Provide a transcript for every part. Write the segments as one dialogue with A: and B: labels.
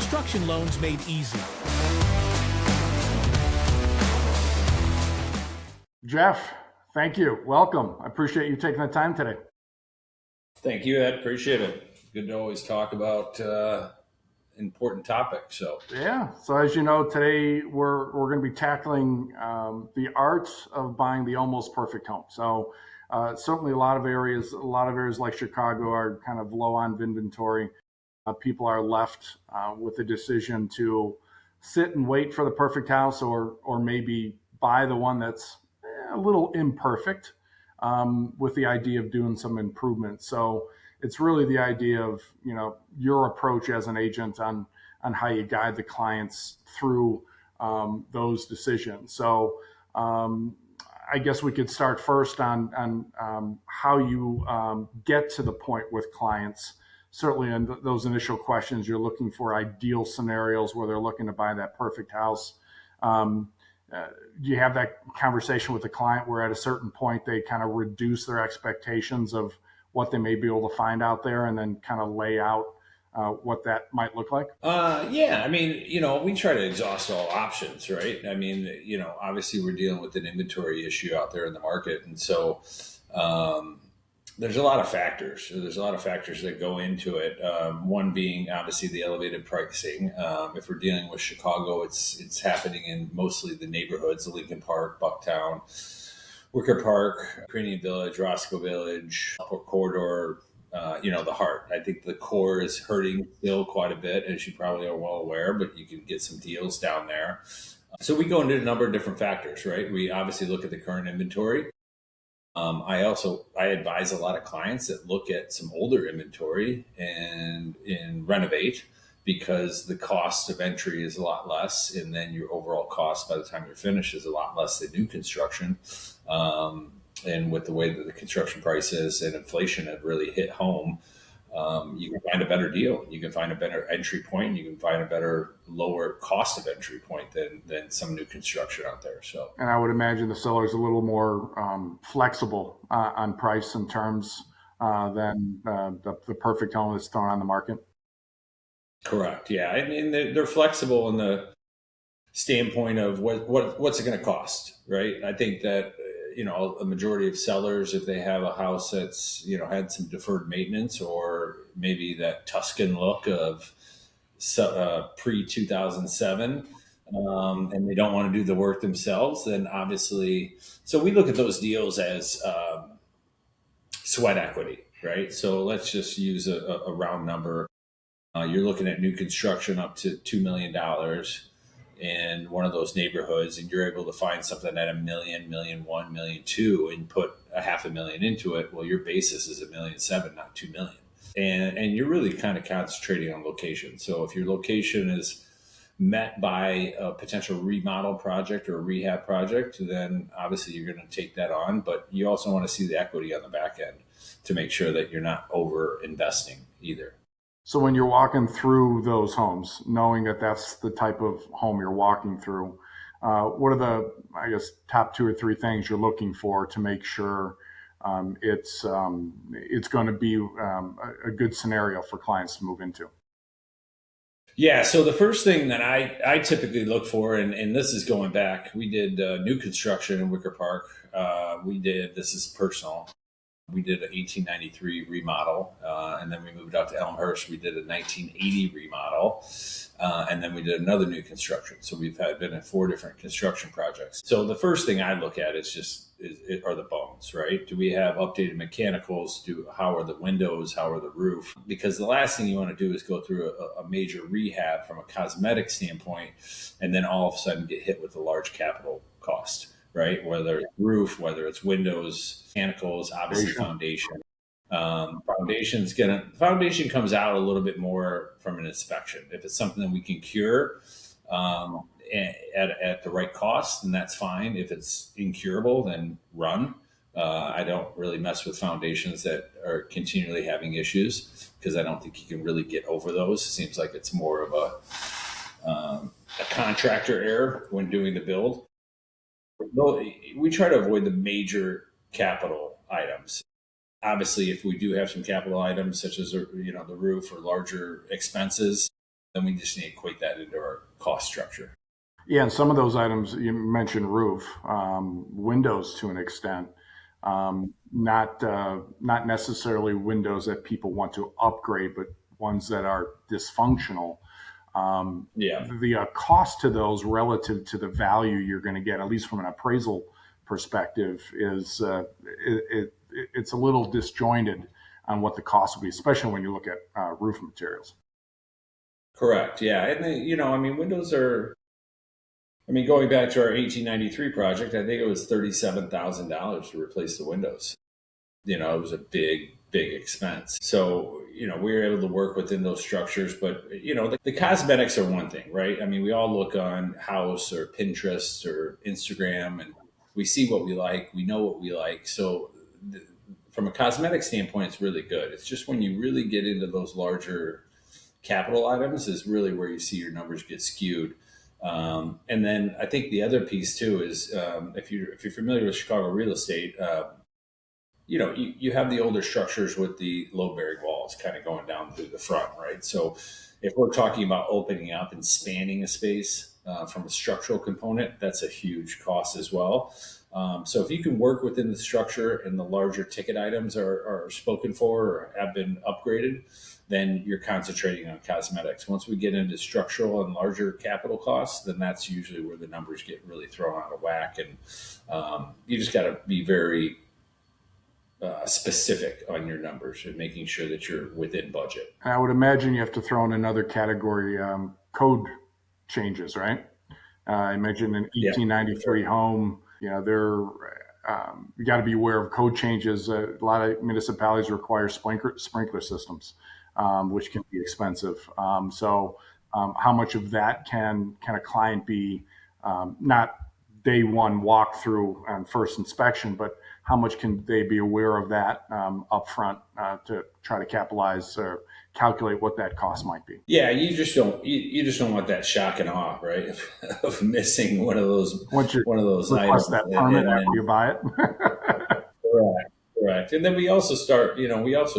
A: Construction loans made easy.
B: Jeff, thank you. Welcome. I appreciate you taking the time today.
C: Thank you, Ed. Appreciate it. Good to always talk about important topics. So
B: as you know, today we're going to be tackling the art of buying the almost perfect home. So certainly a lot of areas like Chicago are kind of low on inventory. People are left with the decision to sit and wait for the perfect house, or maybe buy the one that's a little imperfect, with the idea of doing some improvements. So it's really the idea of, your approach as an agent on how you guide the clients through those decisions. So I guess we could start first on how you get to the point with clients. Certainly in those initial questions, you're looking for ideal scenarios where they're looking to buy that perfect house. Do you have that conversation with the client where at a certain point they kind of reduce their expectations of what they may be able to find out there, and then kind of lay out what that might look like?
C: Yeah, I mean, we try to exhaust all options, right? I mean, obviously we're dealing with an inventory issue out there in the market. And so there's a lot of factors. There's a lot of factors that go into it. One being obviously the elevated pricing. If we're dealing with Chicago, it's happening in mostly the neighborhoods: Lincoln Park, Bucktown, Wicker Park, Ukrainian Village, Roscoe Village, Port Corridor. The heart. I think the core is hurting still quite a bit, as you probably are well aware, but you can get some deals down there. So we go into a number of different factors, right? We obviously look at the current inventory. I advise a lot of clients that look at some older inventory and renovate, because the cost of entry is a lot less, and then your overall cost by the time you're finished is a lot less than new construction. And with the way that the construction prices and inflation have really hit home, you can find a better deal. You can find a better entry point. And you can find a better, lower cost of entry point than some new construction out there. So,
B: and I would imagine the seller's a little more flexible on price and terms than the perfect home that's thrown on the market.
C: Correct. Yeah, I mean they're flexible in the standpoint of what's it going to cost, right? I think that a majority of sellers, if they have a house that's had some deferred maintenance, or maybe that Tuscan look of pre 2007, and they don't want to do the work themselves, then obviously, so we look at those deals as sweat equity, right? So let's just use a round number. You're looking at new construction up to $2 million in one of those neighborhoods, and you're able to find something at $1 million, $1.1 million, $1.2 million, and put $500,000 into it. Well, your basis is $1.7 million, not $2 million. And you're really kind of concentrating on location. So if your location is met by a potential remodel project or a rehab project, then obviously you're going to take that on. But you also want to see the equity on the back end to make sure that you're not over investing either.
B: So when you're walking through those homes, knowing that that's the type of home you're walking through, what are the, top 2 or 3 things you're looking for to make sure it's going to be a good scenario for clients to move into?
C: Yeah, so the first thing that I typically look for, and this is going back, we did new construction in Wicker Park. This is personal. We did an 1893 remodel, and then we moved out to Elmhurst. We did a 1980 remodel, and then we did another new construction. So we've been in 4 different construction projects. So the first thing I look at is are the bones, right? Do we have updated mechanicals? How are the windows? How are the roof? Because the last thing you want to do is go through a major rehab from a cosmetic standpoint, and then all of a sudden get hit with a large capital cost. Right? Whether it's roof, whether it's windows, mechanicals, obviously foundation. Foundation comes out a little bit more from an inspection. If it's something that we can cure at the right cost, then that's fine. If it's incurable, then run. I don't really mess with foundations that are continually having issues, because I don't think you can really get over those. It seems like it's more of a contractor error when doing the build. We try to avoid the major capital items. Obviously, if we do have some capital items, such as the roof or larger expenses, Then we just need to equate that into our cost structure.
B: Yeah, and some of those items you mentioned roof, windows to an extent, not necessarily windows that people want to upgrade, but ones that are dysfunctional.
C: Yeah.
B: The cost to those relative to the value you're going to get, at least from an appraisal perspective, is it's a little disjointed on what the cost will be, especially when you look at roof materials.
C: Correct. Yeah. And then, I mean, windows are, I mean, going back to our 1893 project, I think it was $37,000 to replace the windows. It was a big, big expense. So, we were able to work within those structures, but, the cosmetics are one thing, right? I mean, we all look on House or Pinterest or Instagram and we see what we like, we know what we like. So, from a cosmetic standpoint, it's really good. It's just when you really get into those larger capital items is really where you see your numbers get skewed. And then I think the other piece too is if you're familiar with Chicago real estate, you have the older structures with the load bearing walls kind of going down through the front, right? So if we're talking about opening up and spanning a space from a structural component, that's a huge cost as well. So if you can work within the structure and the larger ticket items are spoken for or have been upgraded, then you're concentrating on cosmetics. Once we get into structural and larger capital costs, then that's usually where the numbers get really thrown out of whack. And you just got to be very specific on your numbers and making sure that you're within budget.
B: I would imagine you have to throw in another category, code changes, right? I mentioned an
C: Yeah.
B: 1893 home. You got to be aware of code changes. A lot of municipalities require sprinkler systems, which can be expensive. How much of that can a client be not day one walkthrough and first inspection, but how much can they be aware of that upfront to try to capitalize or calculate what that cost might be?
C: Yeah, you just don't want that shock and awe, right? Of missing
B: Once you
C: one of those items.
B: request that permit after you buy it.
C: Correct, correct. And then we also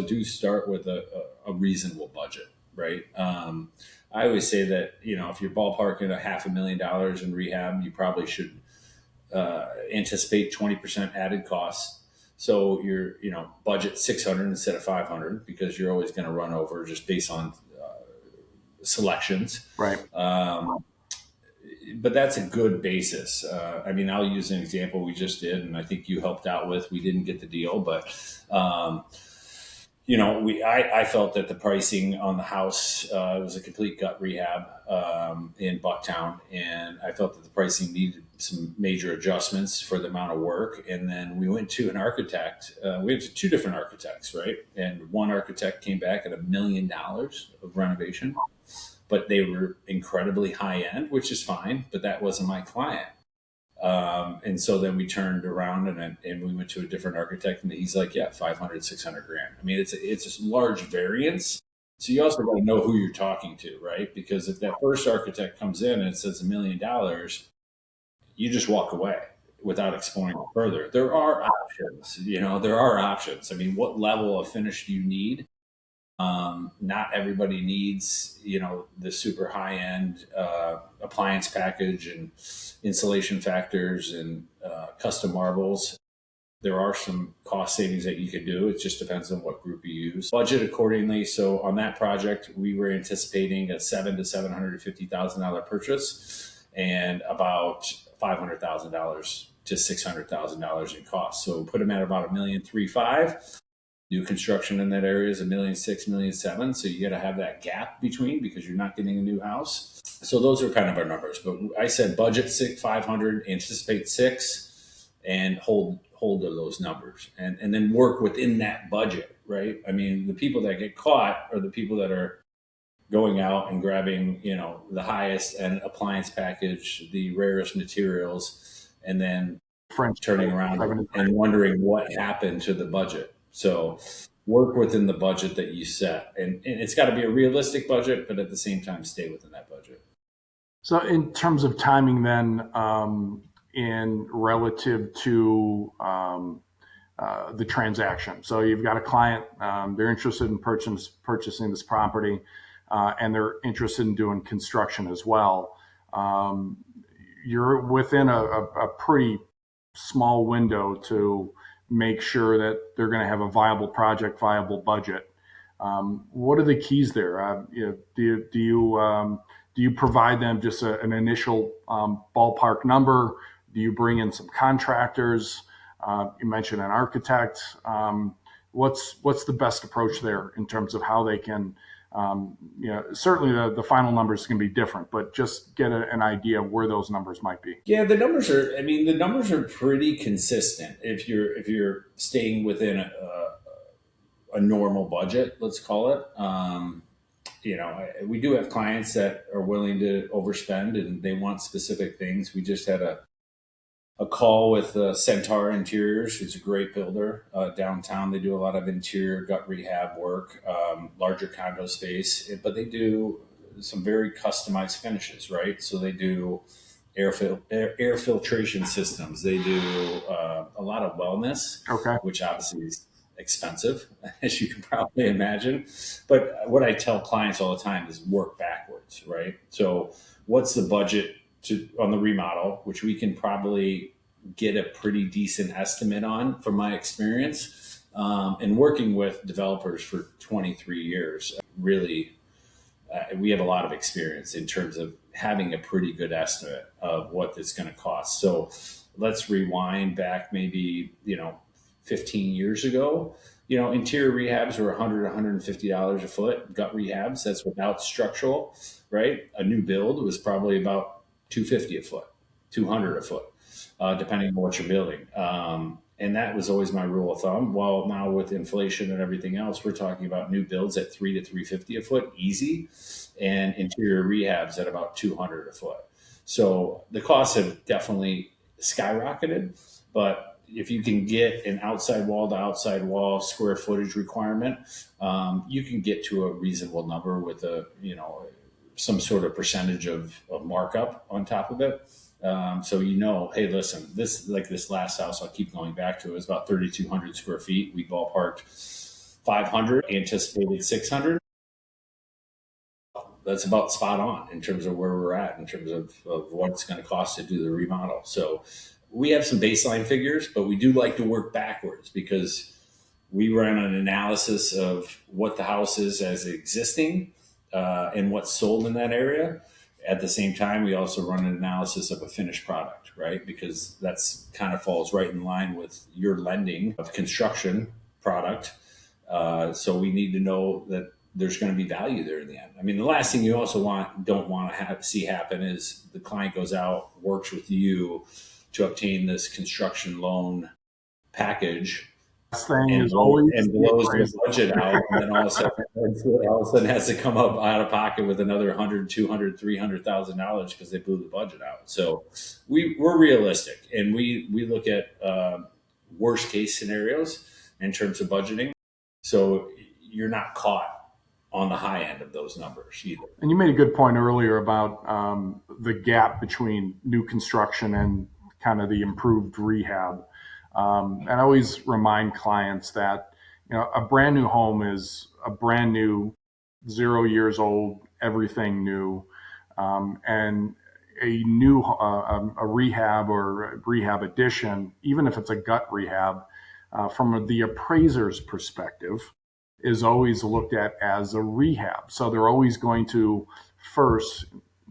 C: do start with a reasonable budget, right? I always say that, if you're ballparking $500,000 in rehab, you probably should anticipate 20% added costs. So budget 600 instead of 500 because you're always going to run over just based on selections.
B: Right.
C: But that's a good basis. I mean, I'll use an example we just did, and I think you helped out with. We didn't get the deal, but I felt that the pricing on the house was a complete gut rehab in Bucktown, and I felt that the pricing needed some major adjustments for the amount of work. And then we went to an architect. We went to two different architects, right? And one architect came back at $1 million of renovation, but they were incredibly high end, which is fine, but that wasn't my client. And so then we turned around and we went to a different architect, and he's like, yeah, 500, 600 grand. I mean, it's a large variance. So you also got to know who you're talking to, right? Because if that first architect comes in and it says $1 million, you just walk away without exploring it further. There are options, there are options. I mean, what level of finish do you need? Not everybody needs, the super high end appliance package and insulation factors and custom marbles. There are some cost savings that you could do. It just depends on what group you use. Budget accordingly. So on that project, we were anticipating a $700,000 to $750,000 purchase and about $500,000 to $600,000 in cost. So put them at about $1,350,000. New construction in that area is $1,600,000, $1,700,000. So you got to have that gap between because you're not getting a new house. So those are kind of our numbers. But I said budget 500, anticipate 6, and hold to those numbers, and then work within that budget, right? I mean, the people that get caught are the people that are going out and grabbing, the highest end appliance package, the rarest materials, and then turning around and wondering what happened to the budget. So work within the budget that you set, and it's got to be a realistic budget, but at the same time, stay within that budget.
B: So in terms of timing then, in relative to the transaction. So you've got a client, they're interested in purchasing this property. and they're interested in doing construction as well, um, you're within a pretty small window to make sure that they're going to have a viable project, viable budget. What are the keys there? Do you provide them just an initial ballpark number? Do you bring in some contractors? You mentioned an architect. What's the best approach there in terms of how they can, certainly the final numbers can be different, but just get an idea of where those numbers might be.
C: Yeah, the numbers are. I mean, the numbers are pretty consistent if you're staying within a normal budget, let's call it. We do have clients that are willing to overspend and they want specific things. We just had a call with Centaur Interiors, who's a great builder downtown. They do a lot of interior gut rehab work, larger condo space, but they do some very customized finishes, right? So they do air filtration systems. They do a lot of wellness,
B: Okay.
C: which obviously is expensive, as you can probably imagine. But what I tell clients all the time is work backwards, right? So what's the budget on the remodel, which we can probably get a pretty decent estimate on from my experience. And working with developers for 23 years, really, we have a lot of experience in terms of having a pretty good estimate of what it's going to cost. So let's rewind back maybe, 15 years ago. Interior rehabs were $100, $150 a foot. Gut rehabs, that's without structural, right? A new build was probably about 250 a foot, 200 a foot, depending on what you're building. And that was always my rule of thumb. Well, now with inflation and everything else, we're talking about new builds at 3 to 350 a foot, easy, and interior rehabs at about 200 a foot. So the costs have definitely skyrocketed, but if you can get an outside wall to outside wall square footage requirement, you can get to a reasonable number with some sort of percentage of markup on top of it. So hey, listen, this last house I'll keep going back to is about 3,200 square feet. We ballparked 500, anticipated 600. That's about spot on in terms of where we're at in terms of what it's going to cost to do the remodel. So we have some baseline figures, but we do like to work backwards because we ran an analysis of what the house is as existing and what's sold in that area. At the same time, we also run an analysis of a finished product, right? Because that's kind of falls right in line with your lending of construction product. So we need to know that there's going to be value there in the end. I mean, the last thing you also don't want to see happen is the client goes out, works with you to obtain this construction loan package
B: Last thing
C: and
B: is always
C: blows the budget out, and then all of a sudden has to come up out of pocket with another 100, 200, $300,000 because they blew the budget out. So we're realistic, and we look at worst case scenarios in terms of budgeting. So you're not caught on the high end of those numbers either.
B: And you made a good point earlier about the gap between new construction and kind of the improved rehab. And I always remind clients that a brand new home is a brand new, 0 years old, everything new, and a rehab or a rehab addition, even if it's a gut rehab, from the appraiser's perspective, is always looked at as a rehab. So they're always going to first,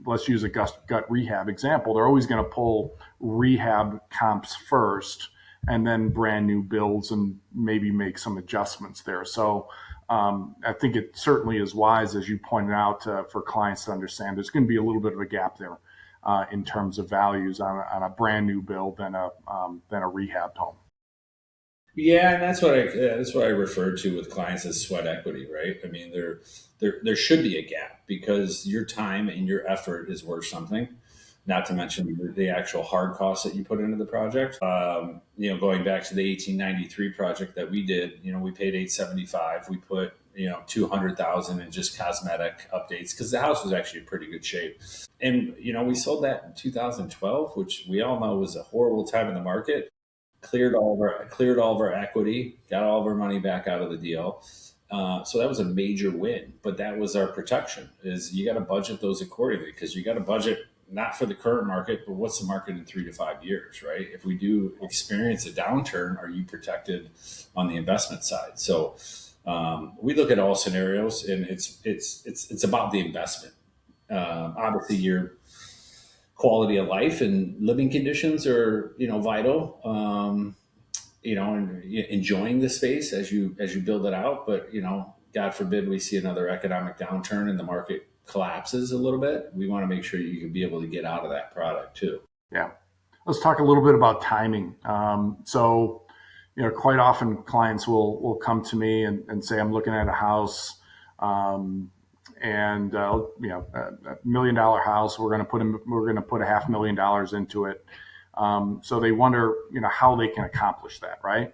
B: let's use a gut rehab example, they're always going to pull rehab comps first and then brand new builds and maybe make some adjustments there. So I think it certainly is wise, as you pointed out, for clients to understand there's going to be a little bit of a gap there in terms of values on a brand new build than a rehabbed home.
C: Yeah, and that's what I refer to with clients as sweat equity, right? I mean, there should be a gap because your time and your effort is worth something. Not to mention the actual hard costs that you put into the project. Going back to the 1893 project that we did, we paid $875. We put 200,000 in just cosmetic updates because the house was actually in pretty good shape. And we sold that in 2012, which we all know was a horrible time in the market. Cleared all of our equity, got all of our money back out of the deal, So that was a major win, but that was our protection. Is you got to budget those accordingly, because you got to budget not for the current market, but what's the market in 3 to 5 years, right? If we do experience a downturn, are you protected on the investment side? So we look at all scenarios, and it's about the investment. Obviously, your quality of life and living conditions are vital. And enjoying the space as you build it out. But God forbid we see another economic downturn and the market collapses a little bit. We want to make sure you can be able to get out of that product too.
B: Yeah. Let's talk a little bit about timing. Quite often clients will come to me and say, I'm looking at a house, and $1 million house. We're going to put $500,000 into it. So they wonder, how they can accomplish that, right?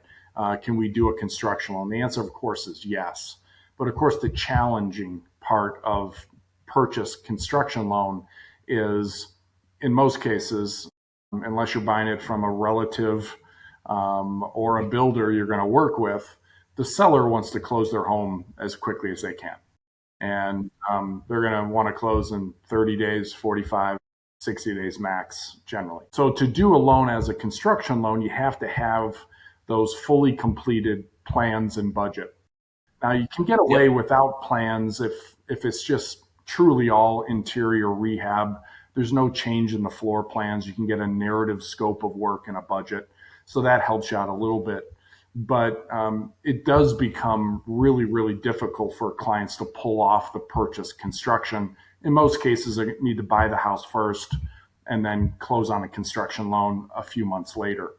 B: Can we do a construction loan? The answer, of course, is yes. But of course, the challenging part of purchase construction loan is, in most cases, unless you're buying it from a relative or a builder you're going to work with, the seller wants to close their home as quickly as they can. And they're going to want to close in 30 days, 45, 60 days max, generally. So to do a loan as a construction loan, you have to have those fully completed plans and budget. Now, you can get away without plans if it's just truly all interior rehab. There's no change in the floor plans. You can get a narrative scope of work and a budget. So that helps you out a little bit. But it does become really, really difficult for clients to pull off the purchase construction. In most cases, they need to buy the house first and then close on a construction loan a few months later.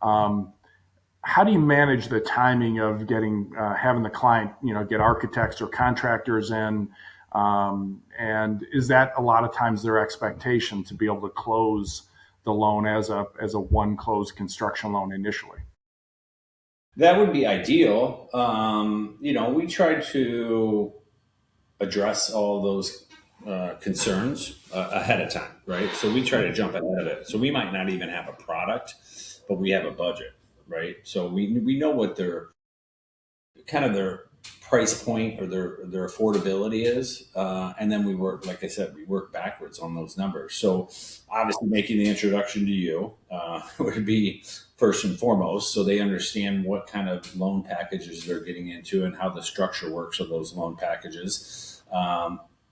B: How do you manage the timing of having the client, get architects or contractors in? And is that a lot of times their expectation to be able to close the loan as a one closed construction loan initially?
C: That would be ideal. We try to address all those concerns ahead of time, right? So we try to jump ahead of it. So we might not even have a product, but we have a budget, right? So we know what their price point or their affordability is, and then we work, like I said, we work backwards on those numbers. So obviously, making the introduction to you would be first and foremost, so they understand what kind of loan packages they're getting into and how the structure works of those loan packages.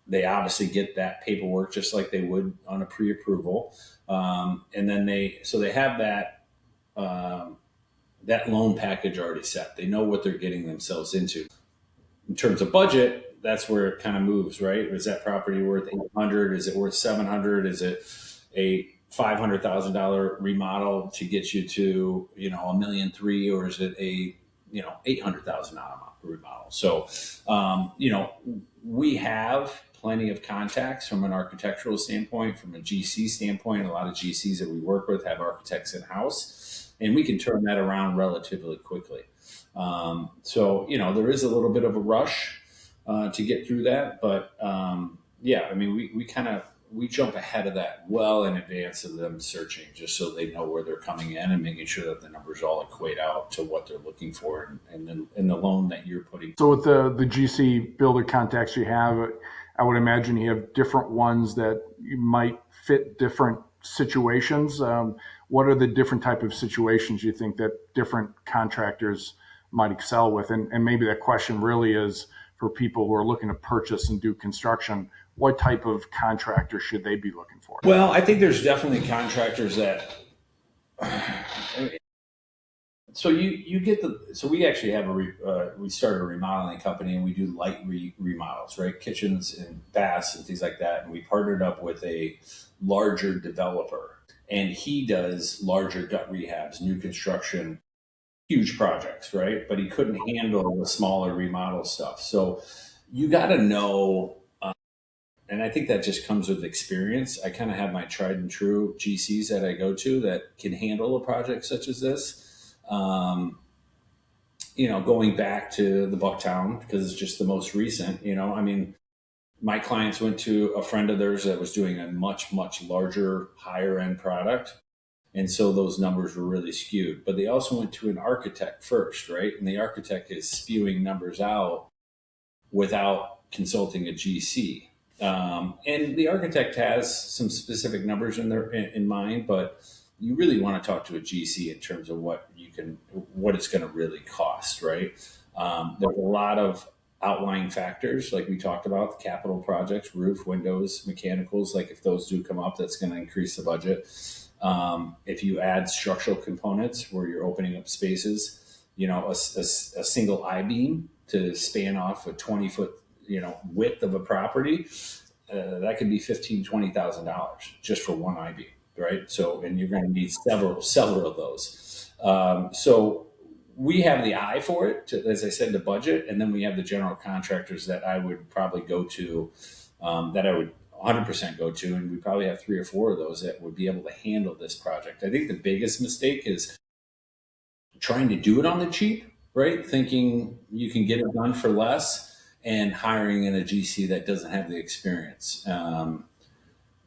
C: They obviously get that paperwork just like they would on a pre-approval, and then they have that loan package already set. They know what they're getting themselves into. In terms of budget, that's where it kind of moves, right? Is that property worth 800? Is it worth 700? Is it a $500,000 remodel to get you to $1.3 million, or is it a $800,000 remodel? So we have plenty of contacts from an architectural standpoint, from a GC standpoint. A lot of GCs that we work with have architects in house, and we can turn that around relatively quickly. There is a little bit of a rush to get through that, but we jump ahead of that well in advance of them searching, just so they know where they're coming in and making sure that the numbers all equate out to what they're looking for and the loan that you're putting.
B: So with the GC builder contacts you have, I would imagine you have different ones that you might fit different situations. What are the different type of situations you think that different contractors might excel with? And maybe that question really is for people who are looking to purchase and do construction. What type of contractor should they be looking for?
C: Well, I think there's definitely contractors that. So we actually have we started a remodeling company, and we do light remodels, right? Kitchens and baths and things like that. And we partnered up with a larger developer, and he does larger gut rehabs, new construction, huge projects, right? But he couldn't handle the smaller remodel stuff. So you got to know, and I think that just comes with experience. I kind of have my tried and true GCs that I go to that can handle a project such as this. Going back to the Bucktown, because it's just the most recent, my clients went to a friend of theirs that was doing a much, much larger, higher end product. And so those numbers were really skewed. But they also went to an architect first, right? And the architect is spewing numbers out without consulting a GC. And the architect has some specific numbers in mind, but you really want to talk to a GC in terms of what it's going to really cost, right? There's a lot of outlying factors, like we talked about, the capital projects, roof, windows, mechanicals. Like if those do come up, that's going to increase the budget. If you add structural components where you're opening up spaces, a single I-beam to span off a 20-foot, width of a property, that could be $15,000-$20,000 just for one I-beam, right? So, and you're going to need several of those. So we have the eye for it, as I said, the budget, and then we have the general contractors that I would probably go to, that I would 100% go to, and we probably have 3 or 4 of those that would be able to handle this project. I think the biggest mistake is trying to do it on the cheap, right? Thinking you can get it done for less, and hiring in a GC that doesn't have the experience.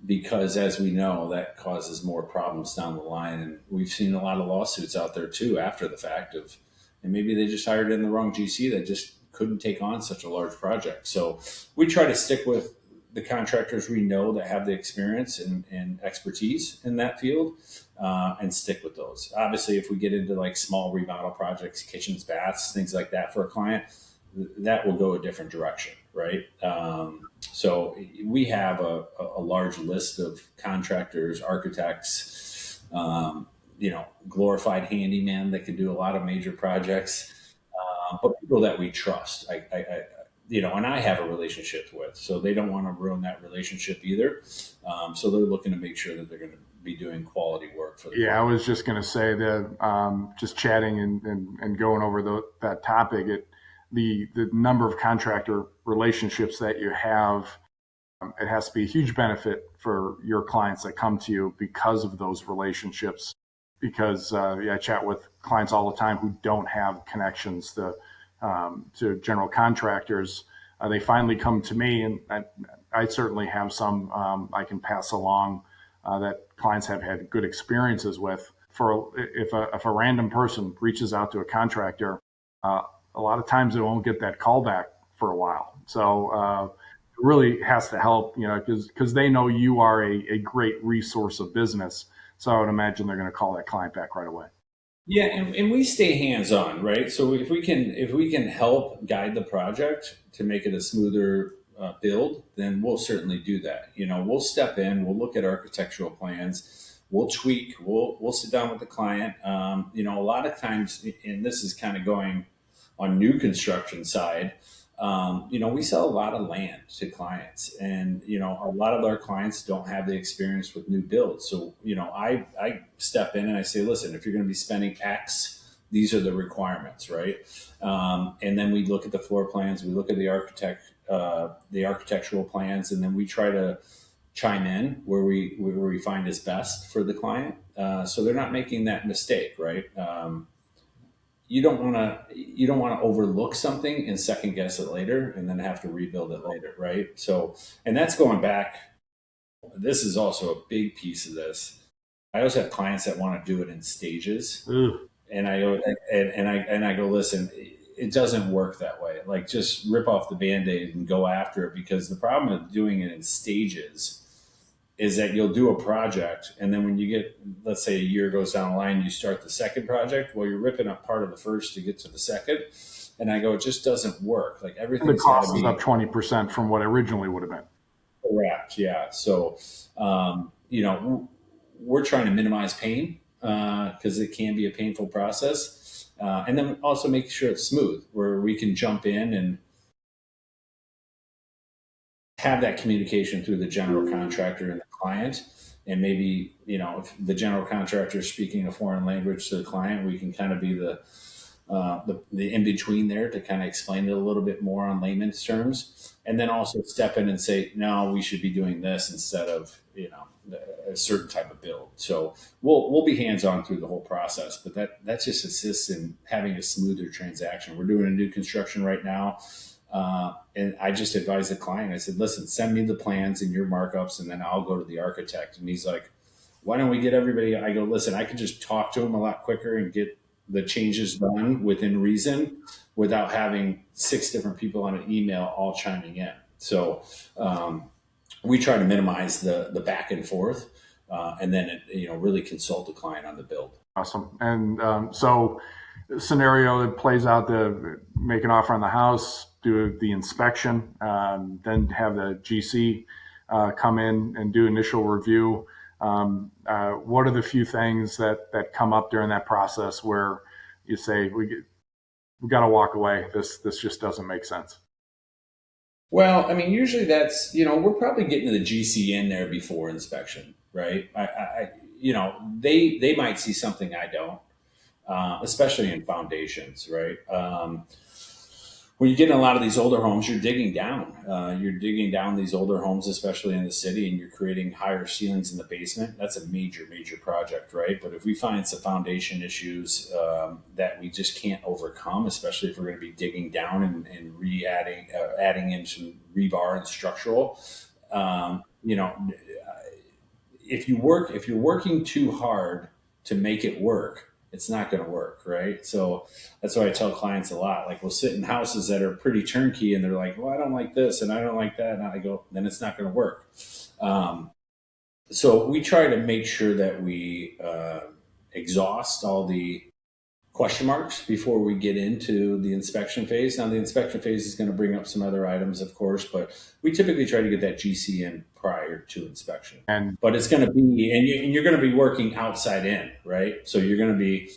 C: Because as we know, that causes more problems down the line. And we've seen a lot of lawsuits out there too after the fact and maybe they just hired in the wrong GC that just couldn't take on such a large project. So we try to stick with the contractors we know that have the experience and expertise in that field, and stick with those. Obviously, if we get into like small remodel projects, kitchens, baths, things like that for a client, that will go a different direction, right? So we have a large list of contractors, architects, glorified handyman that can do a lot of major projects, but people that we trust. And I have a relationship with, so they don't want to ruin that relationship either. So they're looking to make sure that they're going to be doing quality work for the
B: Yeah, I
C: client.
B: was just going to say that just chatting and going over that topic, the number of contractor relationships that you have, it has to be a huge benefit for your clients that come to you because of those relationships. Because I chat with clients all the time who don't have connections to general contractors. They finally come to me, and I certainly have some I can pass along that clients have had good experiences with. For if a random person reaches out to a contractor, a lot of times they won't get that call back for a while. So it really has to help, because they know you are a great resource of business. So I would imagine they're going to call that client back right away.
C: Yeah, and we stay hands on, right? So if we can help guide the project to make it a smoother build, then we'll certainly do that. We'll step in, we'll look at architectural plans, we'll tweak, we'll sit down with the client. A lot of times, and this is kind of going on new construction side. We sell a lot of land to clients, and a lot of our clients don't have the experience with new builds. So I step in and I say, listen, if you're going to be spending X, these are the requirements, right? And then we look at the floor plans, we look at the architectural plans, and then we try to chime in where we find is best for the client, so they're not making that mistake, right? You don't want to overlook something and second guess it later and then have to rebuild it later, right? So, and that's going back. This is also a big piece of this. I also have clients that want to do it in stages,
B: Ugh.
C: and I go and I go, listen, it doesn't work that way. Like, just rip off the band-aid and go after it, because the problem with doing it in stages is that you'll do a project, and then when you get, let's say, a year goes down the line, you start the second project. Well, you're ripping up part of the first to get to the second, and I go, it just doesn't work. Like,
B: And the
C: everything's got to
B: cost is up
C: be
B: 20% from what originally would have been.
C: correct. Yeah. So, we're trying to minimize pain, because it can be a painful process, and then also make sure it's smooth, where we can jump in and have that communication through the general contractor and the client. And maybe, if the general contractor is speaking a foreign language to the client, we can kind of be the in between there to kind of explain it a little bit more on layman's terms, and then also step in and say, no, we should be doing this instead of, a certain type of build. So we'll be hands on through the whole process, but that just assists in having a smoother transaction. We're doing a new construction right now. And I just advised the client, I said, listen, send me the plans and your markups, and then I'll go to the architect. And he's like, why don't we get everybody? I go, listen, I can just talk to them a lot quicker and get the changes done within reason without having 6 different people on an email all chiming in. So we try to minimize the back and forth, and then really consult the client on the build.
B: Awesome. And so scenario that plays out, the make an offer on the house, do the inspection, then have the GC come in and do initial review. What are the few things that come up during that process where you say we got to walk away? This just doesn't make sense.
C: Well, I mean, usually that's, we're probably getting the GC in there before inspection, right? They might see something I don't, especially in foundations, right? When you get in a lot of these older homes, you're digging down. You're digging down these older homes, especially in the city, and you're creating higher ceilings in the basement. That's a major, major project, right? But if we find some foundation issues that we just can't overcome, especially if we're going to be digging down and re-adding, adding in some rebar and structural, if you're working too hard to make it work, it's not going to work, right? So that's why I tell clients a lot. Like, we'll sit in houses that are pretty turnkey, and they're like, "Well, I don't like this, and I don't like that," and I go, "Then it's not going to work." So we try to make sure that we exhaust all the question marks before we get into the inspection phase. Now, the inspection phase is going to bring up some other items, of course, but we typically try to get that GC in prior to inspection.
B: And
C: But it's going to be, and you're going to be working outside in, right? So you're going to be,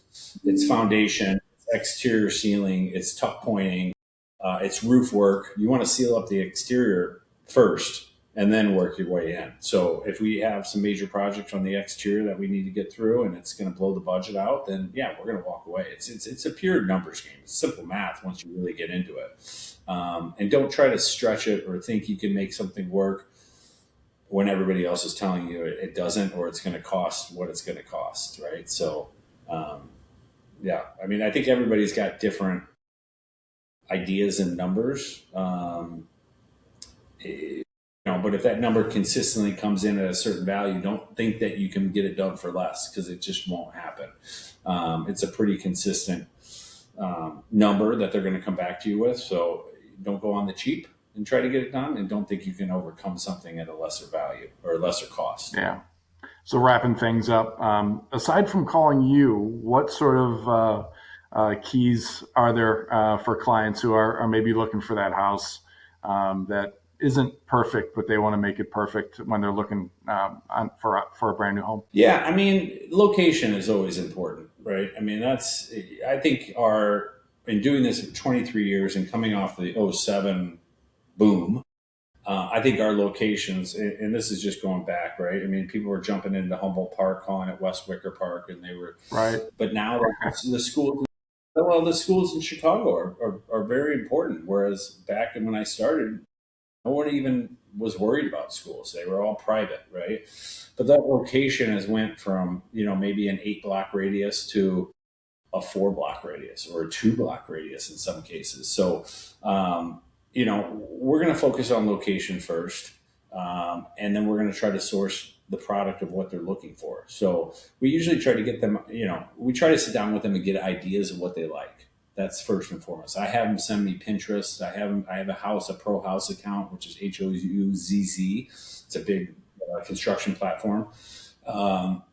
C: it's foundation, it's exterior ceiling, it's tuck pointing, it's roof work. You want to seal up the exterior first and then work your way in. So if we have some major projects on the exterior that we need to get through and it's going to blow the budget out, then yeah, we're going to walk away. It's a pure numbers game. It's simple math once you really get into it. And don't try to stretch it or think you can make something work when everybody else is telling you it doesn't, or it's going to cost what it's going to cost, right? So yeah, I mean, I think everybody's got different ideas and numbers. But if that number consistently comes in at a certain value, don't think that you can get it done for less, because it just won't happen. It's a pretty consistent number that they're going to come back to you with. So don't go on the cheap and try to get it done, and don't think you can overcome something at a lesser value or a lesser cost.
B: yeah. So wrapping things up, aside from calling you, what sort of keys are there for clients who are maybe looking for that house that isn't perfect, but they want to make it perfect when they're looking for a brand new home?
C: Yeah, I mean, location is always important, right? I mean, I think been doing this for 23 years and coming off the '07 boom, I think our locations, and this is just going back, right? I mean, people were jumping into Humboldt Park, calling it West Wicker Park, and
B: Right.
C: but now the schools, well, the schools in Chicago are very important. Whereas back when I started, no one even was worried about schools. They were all private, right? But that location has went from, maybe an 8-block radius to a 4-block radius or a 2-block radius in some cases. So, we're going to focus on location first, and then we're going to try to source the product of what they're looking for. So we usually try to get them, we try to sit down with them and get ideas of what they like. That's first and foremost. I have them send me Pinterest. I have a Pro House account, which is HOUZZ. It's a big construction platform.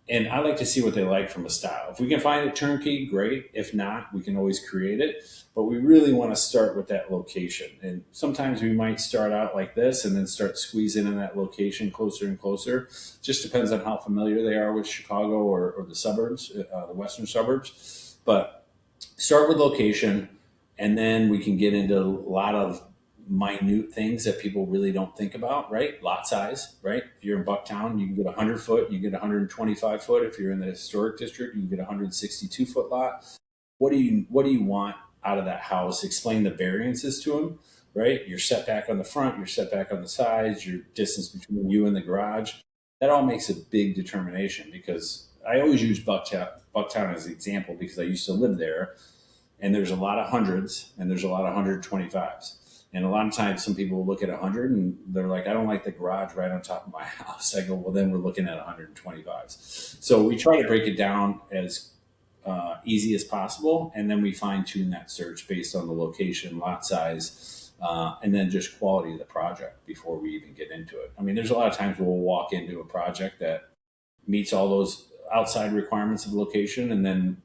C: And I like to see what they like from a style. If we can find it turnkey, great. If not, we can always create it. But we really want to start with that location. And sometimes we might start out like this and then start squeezing in that location closer and closer. Just depends on how familiar they are with Chicago or the suburbs, the western suburbs. But start with location, and then we can get into a lot of minute things that people really don't think about, right? Lot size, right? If you're in Bucktown, you can get 100 foot, you get 125 foot. If you're in the historic district, you can get 162 foot lot. What do you want out of that house? Explain the variances to them, right? Your setback on the front, your setback on the sides, your distance between you and the garage. That all makes a big determination, because I always use Bucktown as an example because I used to live there, and there's a lot of hundreds and there's a lot of 125s. And a lot of times some people will look at 100 and they're like, I don't like the garage right on top of my house. I go, well, then we're looking at 125s. So we try to break it down as easy as possible, and then we fine tune that search based on the location, lot size, and then just quality of the project before we even get into it. I mean, there's a lot of times we'll walk into a project that meets all those outside requirements of location, and then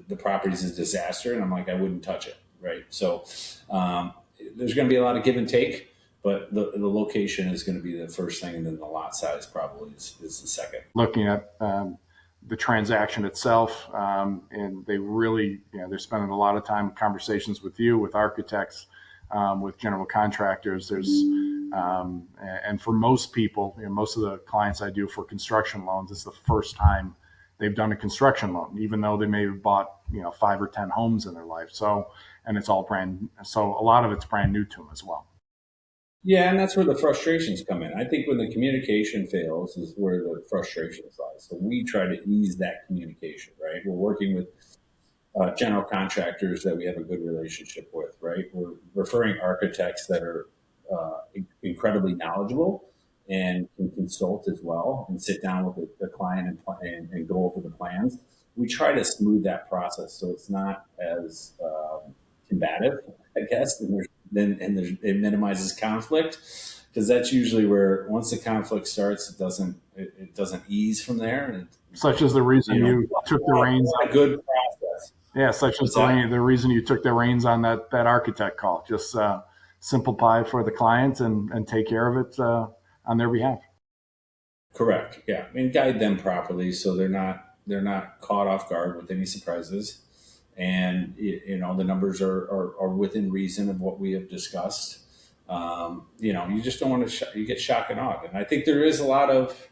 C: the property's a disaster, and I'm like, I wouldn't touch it, right? So um, there's going to be a lot of give and take, but the location is going to be the first thing, and then the lot size probably is the second.
B: Looking at the transaction itself, and they really, they're spending a lot of time conversations with you, with architects, with general contractors. And for most people, most of the clients I do for construction loans, it's the first time they've done a construction loan, even though they may have bought, 5 or 10 homes in their life. So, and it's all so a lot of it's brand new to them as well.
C: Yeah, and that's where the frustrations come in. I think when the communication fails is where the frustrations lie. So we try to ease that communication, right? We're working with general contractors that we have a good relationship with, right? We're referring architects that are incredibly knowledgeable and can consult as well and sit down with the client and go over the plans. We try to smooth that process so it's not as combative, I guess, it minimizes conflict, because that's usually where once the conflict starts, it doesn't ease from there, and
B: Such as the reason you took the reins.
C: A good process.
B: Yeah, such as the reason you took the reins on that architect call. Just simplify for the clients and take care of it on their behalf.
C: Correct. Yeah, and guide them properly so they're not caught off guard with any surprises, and the numbers are within reason of what we have discussed. You just don't want to you get shock and awe, and I think there is a lot of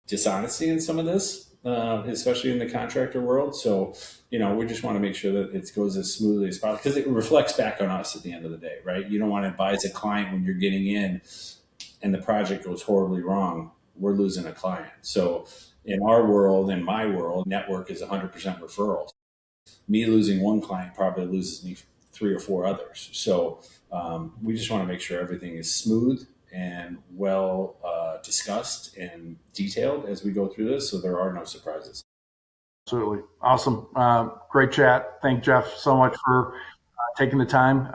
C: dishonesty in some of this, especially in the contractor world. So, we just want to make sure that it goes as smoothly as possible, because it reflects back on us at the end of the day, right? You don't want to advise a client when you're getting in and the project goes horribly wrong. We're losing a client. So in our world, in my world, network is 100% referrals. Me losing one client probably loses me 3 or 4 others. So we just want to make sure everything is smooth and well discussed and detailed as we go through this, so there are no surprises.
B: Absolutely. Awesome. Great chat. Thank Jeff so much for taking the time.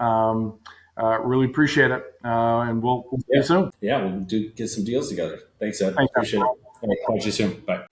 B: Really appreciate it. And we'll see you soon.
C: Yeah, we'll get some deals together. Thanks, Ed.
B: Thanks,
C: Appreciate it. All right, talk to you soon. Bye.